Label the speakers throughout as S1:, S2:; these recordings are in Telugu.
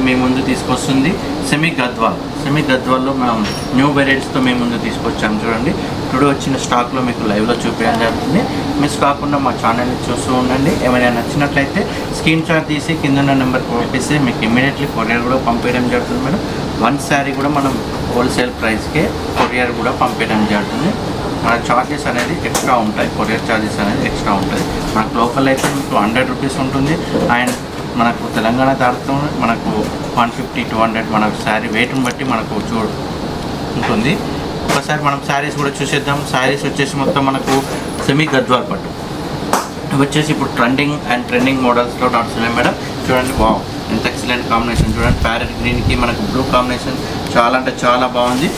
S1: మీ ముందు తీసుకొస్తుంది సెమీ గద్వాల్లో మనం న్యూ వెరైటీస్తో మీ ముందు తీసుకొచ్చాము. చూడండి, టుడే వచ్చిన స్టాక్లో మీకు లైవ్లో చూపించడం జరుగుతుంది. మిస్ కాకుండా మా ఛానల్ని చూస్తూ ఉండండి. ఏమైనా నచ్చినట్లయితే స్క్రీన్ షాట్ తీసి కింద ఉన్న నెంబర్కి పంపిస్తే మీకు ఇమీడియట్లీ కొరియర్ కూడా పంపించడం జరుగుతుంది మేడం. వన్ శారీ కూడా మనం హోల్సేల్ ప్రైస్కే కొరియర్ కూడా పంపించడం జరుగుతుంది. మన ఛార్జెస్ అనేది ఎక్స్ట్రా ఉంటాయి, కొరియర్ ఛార్జెస్ అనేది ఎక్స్ట్రా ఉంటుంది. మనకు లోకల్ అయితే మీకు 100 రూపీస్ ఉంటుంది. అండ్ మనకు తెలంగాణ దాటితో మనకు 150-200 మన శారీ వెయిట్ని బట్టి మనకు ఉంటుంది. ఒకసారి మనం శారీస్ కూడా చూసేద్దాం. శారీస్ వచ్చేసి మొత్తం మనకు సెమీ గద్వాల్ పట్టు ఇవి వచ్చేసి ఇప్పుడు ట్రెండింగ్ మోడల్స్లో నడుస్తున్నాయి మేడం. చూడండి, వావ్ ఎంత ఎక్సలెంట్ కాంబినేషన్. చూడండి, ప్యారెట్ గ్రీన్కి మనకు బ్లూ కాంబినేషన్ చాలా అంటే చాలా బాగుంది.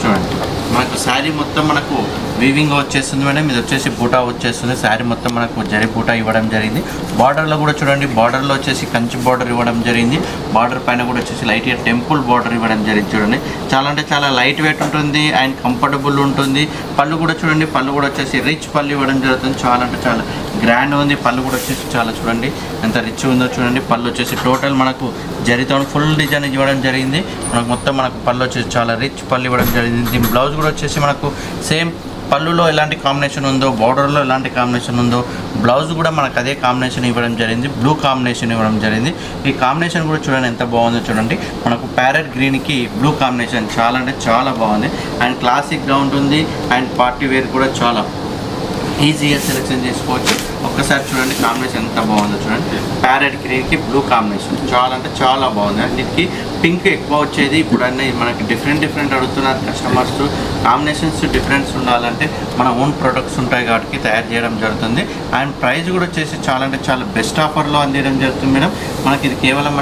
S1: చూడండి, మనకు శారీ మొత్తం మనకు వీవింగ్ వచ్చేస్తుంది మేడం. ఇది వచ్చేసి బూటా వచ్చేస్తుంది. శారీ మొత్తం మనకు జరీ బూటా ఇవ్వడం జరిగింది. బార్డర్లో కూడా చూడండి, బార్డర్లో వచ్చేసి కంచి బార్డర్ ఇవ్వడం జరిగింది. బార్డర్ పైన కూడా వచ్చేసి లైట్గా టెంపుల్ బార్డర్ ఇవ్వడం జరిగింది. చూడండి, చాలా అంటే చాలా లైట్ వెయిట్ ఉంటుంది అండ్ కంఫర్టబుల్ ఉంటుంది. పళ్ళు కూడా చూడండి, పళ్ళు కూడా వచ్చేసి రిచ్ పళ్ళు ఇవ్వడం జరుగుతుంది. చాలా అంటే చాలా గ్రాండ్ ఉంది. పళ్ళు కూడా వచ్చేసి చాలా చూడండి ఎంత రిచ్ ఉందో చూడండి. పళ్ళు వచ్చేసి టోటల్ మనకు జరితో ఫుల్ డిజైన్ ఇవ్వడం జరిగింది. మనకు మొత్తం మనకు పళ్ళు వచ్చేసి చాలా రిచ్ పళ్ళు ఇవ్వడం జరిగింది. దీని బ్లౌజ్ కూడా వచ్చేసి మనకు సేమ్ పళ్ళులో ఎలాంటి కాంబినేషన్ ఉందో, బార్డర్లో ఎలాంటి కాంబినేషన్ ఉందో, బ్లౌజ్ కూడా మనకు అదే కాంబినేషన్ ఇవ్వడం జరిగింది. బ్లూ కాంబినేషన్ ఇవ్వడం జరిగింది. ఈ కాంబినేషన్ కూడా చూడండి ఎంత బాగుందో చూడండి. మనకు ప్యారెట్ గ్రీన్కి బ్లూ కాంబినేషన్ చాలా అంటే చాలా బాగుంది. అండ్ క్లాసిక్గా ఉంటుంది అండ్ పార్టీ వేర్ కూడా చాలా ఈజీగా సెలెక్షన్ చేసుకోవచ్చు. ఒక్కసారి చూడండి కాంబినేషన్ ఎంత బాగుందో చూడండి. ప్యారెట్ గ్రీన్కి బ్లూ కాంబినేషన్ చాలా అంటే చాలా బాగుంది. అన్నిటికీ పింక్ ఎక్కువ వచ్చేది. ఇప్పుడు అన్నీ మనకి డిఫరెంట్ అడుగుతున్నారు కస్టమర్స్. కాంబినేషన్స్ డిఫరెన్స్ ఉండాలంటే మన ఓన్ ప్రొడక్ట్స్ ఉంటాయి కాబట్టి తయారు చేయడం జరుగుతుంది. అండ్ ప్రైస్ కూడా వచ్చేసి చాలా అంటే చాలా బెస్ట్ ఆఫర్లో అందించడం జరుగుతుంది మేడం. మనకి ఇది కేవలం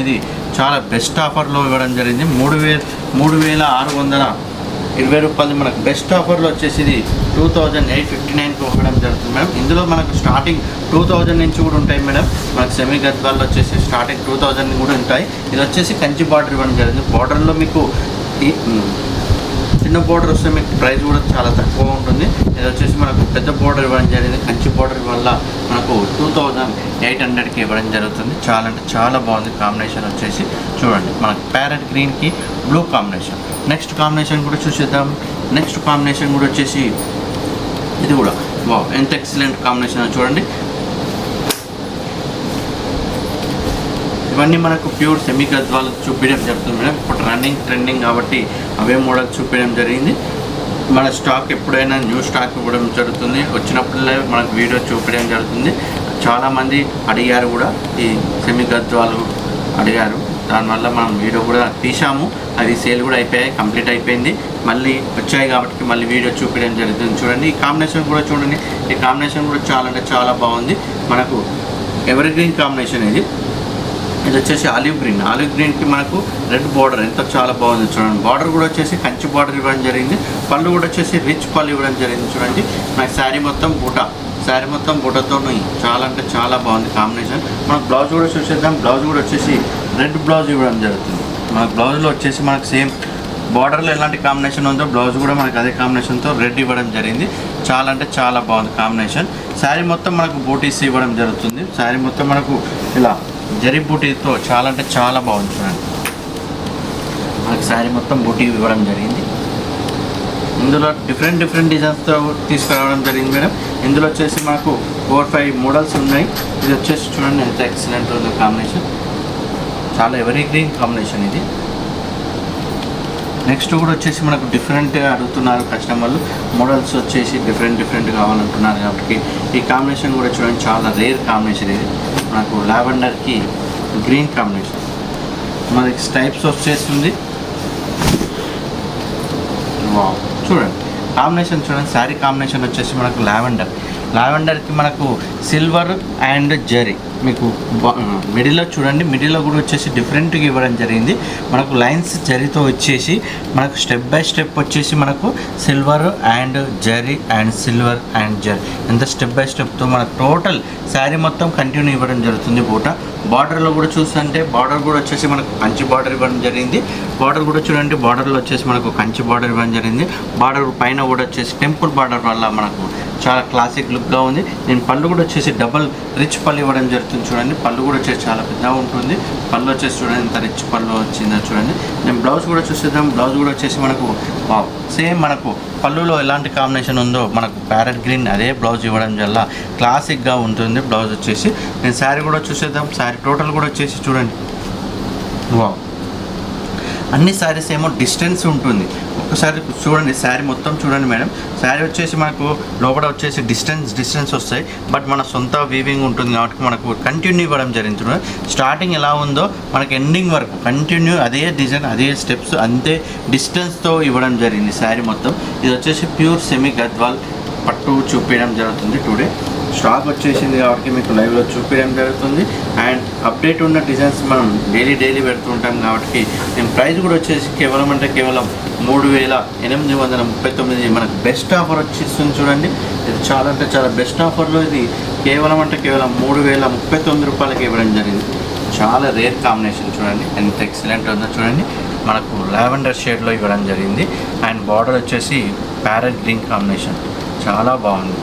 S1: ఇది చాలా బెస్ట్ ఆఫర్లో ఇవ్వడం జరిగింది. 3,620 రూపాయలు మనకు బెస్ట్ ఆఫర్లో వచ్చేసి ఇది 2,859కి ఇవ్వడం జరుగుతుంది మేడం. ఇందులో మనకు స్టార్టింగ్ 2,000 నుంచి కూడా ఉంటాయి మేడం. మనకు సెమీ గద్వాల్లో వచ్చేసి స్టార్టింగ్ 2,000 కూడా ఉంటాయి. ఇది వచ్చేసి కంచి బార్డర్ ఇవ్వడం జరిగింది. బార్డర్లో మీకు ఈ చిన్న బార్డర్ వస్తే మీకు ప్రైస్ కూడా చాలా తక్కువ ఉంటుంది. ఇది వచ్చేసి మనకు పెద్ద బార్డర్ ఇవ్వడం జరిగింది. కంచి బార్డర్ వల్ల మనకు 2,800కి ఇవ్వడం జరుగుతుంది. చాలా అంటే చాలా బాగుంది. కాంబినేషన్ వచ్చేసి చూడండి, మనకు ప్యారెట్ గ్రీన్కి బ్లూ కాంబినేషన్. నెక్స్ట్ కాంబినేషన్ కూడా చూసేద్దాం. నెక్స్ట్ కాంబినేషన్ కూడా వచ్చేసి ఇది కూడా వావ్ ఎంత ఎక్సలెంట్ కాంబినేషన్ చూడండి. ఇవన్నీ మనకు ప్యూర్ సెమీ గద్వాలు చూపించడం జరుగుతుంది మేడం. ఇప్పుడు ట్రెండింగ్ కాబట్టి అవే మోడల్ చూపించడం జరిగింది. మన స్టాక్ ఎప్పుడైనా న్యూ స్టాక్ ఇవ్వడం జరుగుతుంది. వచ్చినప్పుడే మనకు వీడియో చూపించడం జరుగుతుంది. చాలామంది అడిగారు కూడా, ఈ సెమీ గద్వాలు అడిగారు. దానివల్ల మనం వీడియో కూడా తీసాము. అది సేల్ కూడా కంప్లీట్ అయిపోయింది. మళ్ళీ వచ్చాయి కాబట్టి మళ్ళీ వీడియో చూపించడం జరుగుతుంది. చూడండి, ఈ కాంబినేషన్ కూడా చూడండి. ఈ కాంబినేషన్ కూడా చాలా అంటే చాలా బాగుంది. మనకు ఎవర్ గ్రీన్ కాంబినేషన్ ఇది వచ్చేసి ఆలివ్ గ్రీన్కి మనకు రెడ్ బార్డర్ ఎంత చాలా బాగుంది చూడండి. బార్డర్ కూడా వచ్చేసి కంచి బార్డర్ ఇవ్వడం జరిగింది. పళ్ళు కూడా వచ్చేసి రిచ్ పళ్ళు ఇవ్వడం జరిగింది. చూడండి, మనకి శారీ మొత్తం బూటాతో చాలా అంటే చాలా బాగుంది కాంబినేషన్. మనకు బ్లౌజ్ కూడా చూసేద్దాం. బ్లౌజ్ కూడా వచ్చేసి రెడ్ బ్లౌజ్ ఇవ్వడం జరుగుతుంది. మన బ్లౌజ్లో వచ్చేసి మనకు సేమ్ బార్డర్లో ఎలాంటి కాంబినేషన్ ఉందో బ్లౌజ్ కూడా మనకు అదే కాంబినేషన్తో రెడ్ ఇవ్వడం జరిగింది. చాలా అంటే చాలా బాగుంది కాంబినేషన్. శారీ మొత్తం మనకు బూటీస్ ఇవ్వడం జరుగుతుంది. శారీ మొత్తం మనకు ఇలా జరీ బూటీతో చాలా అంటే చాలా బాగుంది చూడండి. మనకు శారీ మొత్తం బూటీ ఇవ్వడం జరిగింది. ఇందులో డిఫరెంట్ డిజైన్స్తో తీసుకురావడం జరిగింది మేడం. ఇందులో వచ్చేసి మనకు 4-5 మోడల్స్ ఉన్నాయి. ఇది వచ్చేసి చూడండి ఎంత ఎక్సలెంట్ ఉందో కాంబినేషన్. చాలా ఎవరీ గ్రీన్ కాంబినేషన్ ఇది. నెక్స్ట్ కూడా వచ్చేసి మనకు డిఫరెంట్గా అడుగుతున్నారు కస్టమర్లు. మోడల్స్ వచ్చేసి డిఫరెంట్ కావాలంటున్నారు కాబట్టి ఈ కాంబినేషన్ కూడా చూడండి చాలా రేర్ కాంబినేషన్ ఇది. మనకు లావెండర్కి గ్రీన్ కాంబినేషన్ మనకి స్టైప్స్ వచ్చేస్తుంది. చూడండి కాంబినేషన్ చూడండి. శారీ కాంబినేషన్ వచ్చేసి మనకు లావెండర్కి మనకు సిల్వర్ అండ్ జరీ మీకు మిడిల్లో చూడండి. మిడిల్లో కూడా వచ్చేసి డిఫరెంట్గా ఇవ్వడం జరిగింది. మనకు లైన్స్ జరీతో వచ్చేసి మనకు స్టెప్ బై స్టెప్ వచ్చేసి మనకు silver and zari and silver and zari ఎంత స్టెప్ బై స్టెప్తో మనకు టోటల్ శారీ మొత్తం కంటిన్యూ ఇవ్వడం జరుగుతుంది. బార్డర్లో కూడా చూస్తుంటే బార్డర్ కూడా వచ్చేసి మనకు కంచి బార్డర్ ఇవ్వడం జరిగింది. బార్డర్ కూడా చూడండి, బార్డర్లో వచ్చేసి మనకు కంచి బార్డర్ ఇవ్వడం జరిగింది. బార్డర్ పైన కూడా వచ్చేసి టెంపుల్ బార్డర్ వల్ల మనకు చాలా క్లాసిక్ లుక్గా ఉంది. నేను పళ్ళు కూడా వచ్చేసి డబల్ రిచ్ పళ్ళు ఇవ్వడం జరుగుతుంది. చెప్తుంది చూడండి. పళ్ళు కూడా వచ్చేసి చాలా పెద్దగా ఉంటుంది. పళ్ళు వచ్చేసి చూడండి ఎంత రిచ్ పళ్ళు వచ్చిందో చూడండి. నేను బ్లౌజ్ కూడా చూసేద్దాం. బ్లౌజ్ కూడా వచ్చేసి మనకు సేమ్ మనకు పళ్ళులో ఎలాంటి కాంబినేషన్ ఉందో మనకు ప్యారెట్ గ్రీన్ అదే బ్లౌజ్ ఇవ్వడం వల్ల క్లాసిక్గా ఉంటుంది బ్లౌజ్ వచ్చేసి. నేను శారీ కూడా చూసేద్దాం. శారీ టోటల్ కూడా వచ్చేసి చూడండి. వావ్, అన్ని శారీస్ ఏమో డిస్టెన్స్ ఉంటుంది. ఒక్కసారి చూడండి శారీ మొత్తం చూడండి మేడం. శారీ వచ్చేసి మనకు లోపల వచ్చేసి డిస్టెన్స్ వస్తాయి. బట్ మన సొంత వీవింగ్ ఉంటుంది కాబట్టి మనకు కంటిన్యూ ఇవ్వడం జరిగింది. స్టార్టింగ్ ఎలా ఉందో మనకు ఎండింగ్ వరకు కంటిన్యూ అదే డిజైన్ అదే స్టెప్స్ అంతే డిస్టెన్స్తో ఇవ్వడం జరిగింది శారీ మొత్తం. ఇది వచ్చేసి ప్యూర్ సెమీ గద్వాల్ పట్టు చూపించడం జరుగుతుంది. టుడే స్టాక్ వచ్చేసింది కాబట్టి మీకు లైవ్లో చూపించడం జరుగుతుంది. అండ్ అప్డేట్ ఉన్న డిజైన్స్ మనం డైలీ పెడుతుంటాం కాబట్టి నేను ప్రైస్ కూడా వచ్చేసి కేవలం 3839 మనకు బెస్ట్ ఆఫర్ వచ్చేస్తుంది చూడండి. ఇది చాలా చాలా బెస్ట్ ఆఫర్లో ఇది కేవలం 3039 రూపాయలకి ఇవ్వడం జరిగింది. చాలా రేర్ కాంబినేషన్ చూడండి ఎంత ఎక్సలెంట్ ఉందో చూడండి. మనకు లావెండర్ షేడ్లో ఇవ్వడం జరిగింది. అండ్ బార్డర్ వచ్చేసి ప్యారెట్ గ్రీన్ కాంబినేషన్ చాలా బాగుంది.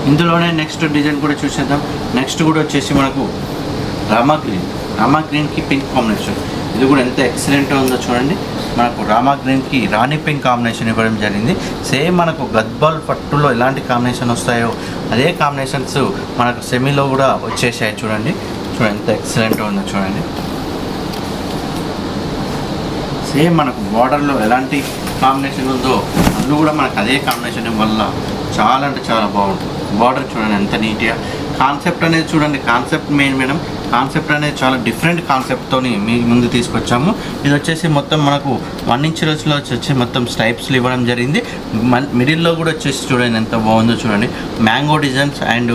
S1: ఇందులోనే నెక్స్ట్ డిజైన్ కూడా చూసేద్దాం. నెక్స్ట్ కూడా వచ్చేసి మనకు రామా గ్రీన్కి పింక్ కాంబినేషన్. ఇది కూడా ఎంత ఎక్సలెంట్గా ఉందో చూడండి. మనకు రామా గ్రీన్కి రాణి పింక్ కాంబినేషన్ ఇవ్వడం జరిగింది. సేమ్ మనకు గద్వాల్ పట్టులో ఎలాంటి కాంబినేషన్ వస్తాయో అదే కాంబినేషన్స్ మనకు సెమీలో కూడా వచ్చేసాయి చూడండి. ఎంత ఎక్సలెంట్గా ఉందో చూడండి. సేమ్ మనకు బార్డర్లో ఎలాంటి కాంబినేషన్ ఉందో అందులో కూడా మనకు అదే కాంబినేషన్ వల్ల చాలా అంటే చాలా బాగుంటుంది. బార్డర్ చూడండి ఎంత నీట్గా. కాన్సెప్ట్ అనేది చూడండి. కాన్సెప్ట్ మేడం కాన్సెప్ట్ అనేది చాలా డిఫరెంట్ కాన్సెప్ట్తో మీ ముందు తీసుకొచ్చాము. ఇది వచ్చేసి మొత్తం మనకు 1 ఇంచ్ రోజులో వచ్చి మొత్తం స్టైప్స్లు ఇవ్వడం జరిగింది. మిడిల్లో కూడా వచ్చేసి చూడండి ఎంత బాగుందో చూడండి. మ్యాంగో డిజైన్స్ అండ్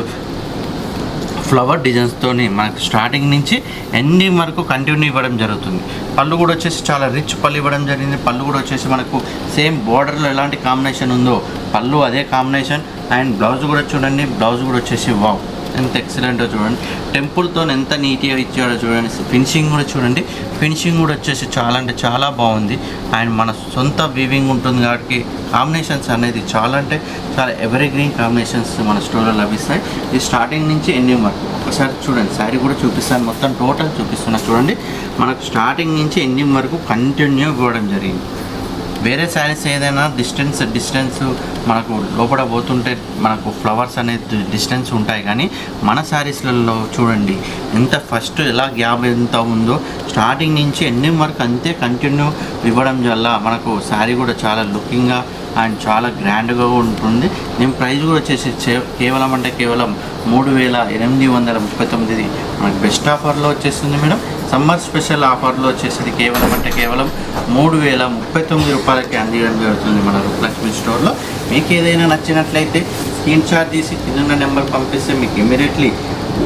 S1: ఫ్లవర్ డిజైన్స్తో మనకు స్టార్టింగ్ నుంచి ఎండింగ్ వరకు కంటిన్యూ ఇవ్వడం జరుగుతుంది. పళ్ళు కూడా వచ్చేసి చాలా రిచ్ పళ్ళు ఇవ్వడం జరిగింది. పళ్ళు కూడా వచ్చేసి మనకు సేమ్ బార్డర్లో ఎలాంటి కాంబినేషన్ ఉందో పళ్ళు అదే కాంబినేషన్. అండ్ బ్లౌజ్ కూడా చూడండి. బ్లౌజ్ కూడా వచ్చేసి వావ్ ఎంత ఎక్సలెంటో చూడండి. టెంపుల్తో ఎంత నీట్గా ఇచ్చాడో చూడండి. ఫినిషింగ్ కూడా చూడండి. ఫినిషింగ్ కూడా వచ్చేసి చాలా అంటే చాలా బాగుంది. అండ్ మన సొంత వీవింగ్ ఉంటుంది కాబట్టి కాంబినేషన్స్ అనేది చాలా ఎవరీ గ్రీన్ కాంబినేషన్స్ మన స్టోర్లో లభిస్తాయి. ఇది స్టార్టింగ్ నుంచి ఎండింగ్ వరకు ఒకసారి చూడండి. శారీ కూడా చూపిస్తాను. మొత్తం టోటల్ చూపిస్తున్నా చూడండి. మనకు స్టార్టింగ్ నుంచి ఎండింగ్ వరకు కంటిన్యూ ఇవ్వడం జరిగింది. వేరే శారీస్ ఏదైనా డిస్టెన్స్ మనకు లోపల పోతుంటే మనకు ఫ్లవర్స్ అనేది డిస్టెన్స్ ఉంటాయి. కానీ మన శారీస్లలో చూడండి ఎంత ఫస్ట్ ఎలా గ్యాప్ ఎంత ఉందో స్టార్టింగ్ నుంచి ఎండింగ్ వరకు అంతే కంటిన్యూ ఇవ్వడం వల్ల మనకు శారీ కూడా చాలా లుకింగ్గా అండ్ చాలా గ్రాండ్గా ఉంటుంది. నేను ప్రైస్ కూడా వచ్చేసి కేవలం 3839 మనకు బెస్ట్ ఆఫర్లో వచ్చేస్తుంది మేడం. సమ్మర్ స్పెషల్ ఆఫర్లో వచ్చేసి కేవలం 3039 రూపాయలకి అందించడం జరుగుతుంది మన రూపలక్ష్మి స్టోర్లో. మీకు ఏదైనా నచ్చినట్లయితే స్క్రీన్ షాట్ తీసి కింద నెంబర్ పంపిస్తే మీకు ఇమీడియట్లీ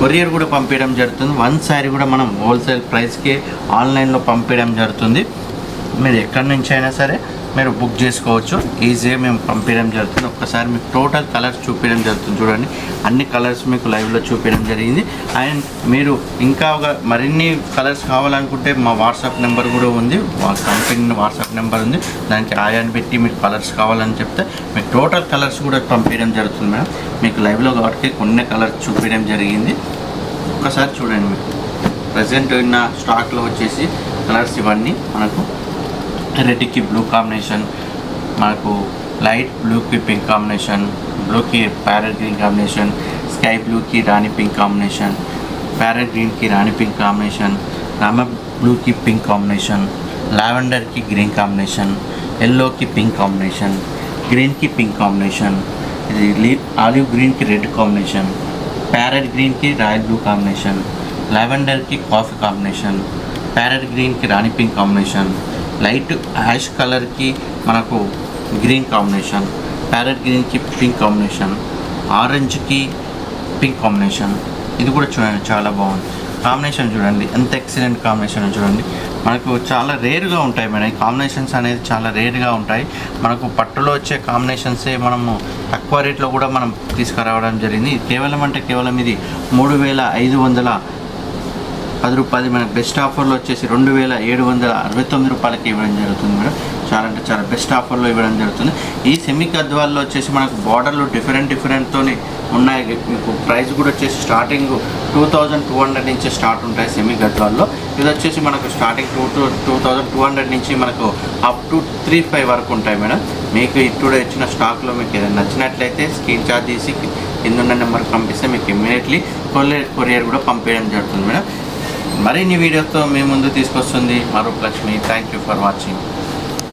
S1: కొరియర్ కూడా పంపించడం జరుగుతుంది. 1 శారీ కూడా మనం హోల్సేల్ ప్రైస్కే ఆన్లైన్లో పంపించడం జరుగుతుంది. మీరు ఎక్కడి నుంచి అయినా సరే మీరు బుక్ చేసుకోవచ్చు. ఈజీగా మేము పంపించడం జరుగుతుంది. ఒక్కసారి మీకు టోటల్ కలర్స్ చూపించడం జరుగుతుంది చూడండి. అన్ని కలర్స్ మీకు లైవ్లో చూపించడం జరిగింది. అండ్ మీరు ఇంకా మరిన్ని కలర్స్ కావాలనుకుంటే మా వాట్సాప్ నెంబర్ కూడా ఉంది. మా కంపెనీ వాట్సాప్ నెంబర్ ఉంది. దానికి ఆయాన్ని పెట్టి మీకు కలర్స్ కావాలని చెప్తే మీకు టోటల్ కలర్స్ కూడా పంపించడం జరుగుతుంది మేడం. మీకు లైవ్లో కాబట్టి కొన్ని కలర్స్ చూపించడం జరిగింది. ఒక్కసారి చూడండి. మీకు ప్రజెంట్ ఉన్న స్టాక్లో వచ్చేసి కలర్స్ ఇవన్నీ మనకు రెడ్కి బ్లూ కాంబినేషన్, మనకు లైట్ బ్లూకి పింక్ కాంబినేషన్, బ్లూకి ప్యారెట్ గ్రీన్ కాంబినేషన్, స్కై బ్లూకి రాణి పింక్ కాంబినేషన్, ప్యారెట్ గ్రీన్కి రాణి పింక్ కాంబినేషన్, రామ బ్లూకి పింక్ కాంబినేషన్, లావెండర్కి గ్రీన్ కాంబినేషన్, ఎల్లోకి పింక్ కాంబినేషన్, గ్రీన్కి పింక్ కాంబినేషన్, ఇది ఆలివ్ గ్రీన్కి రెడ్ కాంబినేషన్, ప్యారెట్ గ్రీన్కి రాయల్ బ్లూ కాంబినేషన్, లావెండర్కి కాఫీ కాంబినేషన్, ప్యారెట్ గ్రీన్కి రాణి పింక్ కాంబినేషన్, లైట్ యాష్ కలర్కి మనకు గ్రీన్ కాంబినేషన్, ప్యారెట్ గ్రీన్కి పింక్ కాంబినేషన్, ఆరెంజ్కి పింక్ కాంబినేషన్. ఇది కూడా చూడండి చాలా బాగుంది కాంబినేషన్. చూడండి ఎంత ఎక్సలెంట్ కాంబినేషన్ చూడండి. మనకు చాలా రేర్గా ఉంటాయి మేడం. ఈ కాంబినేషన్స్ అనేది చాలా రేర్గా ఉంటాయి. మనకు పట్టులో వచ్చే కాంబినేషన్సే మనము తక్కువ రేట్లో కూడా మనం తీసుకురావడం జరిగింది. కేవలం ఇది 3510 రూపాయలు. మనకు బెస్ట్ ఆఫర్లో వచ్చేసి 2769 రూపాయలకి ఇవ్వడం జరుగుతుంది మేడం. చాలా అంటే చాలా బెస్ట్ ఆఫర్లో ఇవ్వడం జరుగుతుంది. ఈ సెమీ గద్వాల్లో వచ్చేసి మనకు బార్డర్లు డిఫరెంట్తో ఉన్నాయి. మీకు ప్రైస్ కూడా వచ్చేసి స్టార్టింగ్ 2200 నుంచి స్టార్ట్ ఉంటాయి సెమీ గద్వాల్లో. ఇది వచ్చేసి మనకు స్టార్టింగ్ 2200 నుంచి మనకు అప్ టు 3500 వరకు ఉంటాయి మేడం. మీకు ఇప్పుడు వచ్చిన స్టాక్లో మీకు ఏదైనా నచ్చినట్లయితే స్క్రీన్ షాట్ తీసి కింద ఉన్న నెంబర్కి పంపిస్తే మీకు ఇమ్మీడియట్లీ కొరియర్ కూడా పంపించడం జరుగుతుంది మేడం. మరిన్ని వీడియోతో మీ ముందు తీసుకొస్తుంది మరూప్ Lakshmi. Thank you for watching.